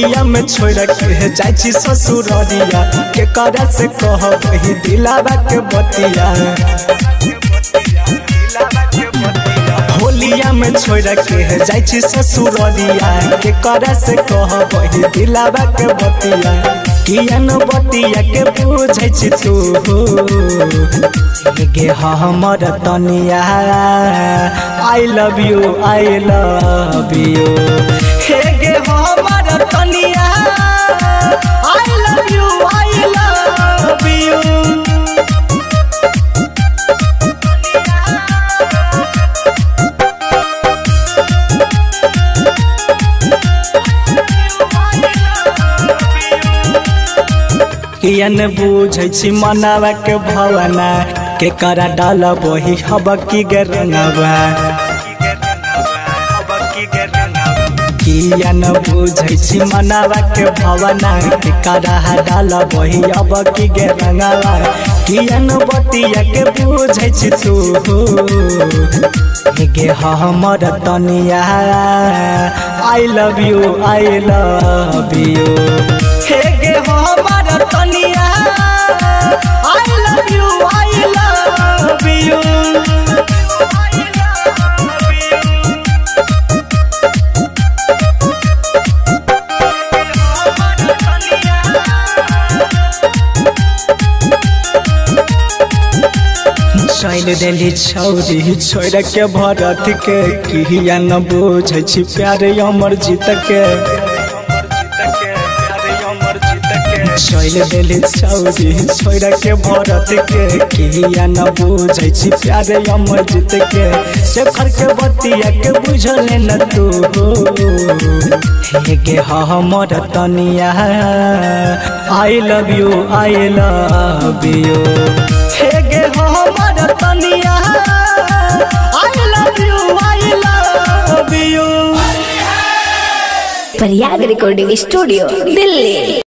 होलिया में छोड़ के जाई ससुररिया के करे से कहब ही दिलावा के बतिया। होलिया में छोड़ के जाई ससुररिया के करे से कहब ही दिलावा के बतिया। कियन बतिया के बुझै छी तू गे हमर तनिया आई लव यू हे गे हमर तनिया आई लव यू कियन बुझै छी मनावा के भवना के करा डाल बही हब की गरंगवा। कियन बुझै छी मनावा के भवना के करा डाल बही हब की गरंगवा। कियन बतिया के बुझै छी तू गे हमर तनिया आई लव यू हे गे हमर तनिया आई लव यू चल देली छौरी छोड़ के भरत के किया न बुझै छी प्यार अमर जीत के। चल देली छौरी छोड़ के भरत के किया न बुझै छी प्यार अमर जीत के। शेखर के बतिया के बुझल न तू हे गे हमर तनिया आई लव यू हे गे हमर तनिया I love you. Prayag recording studio Delhi.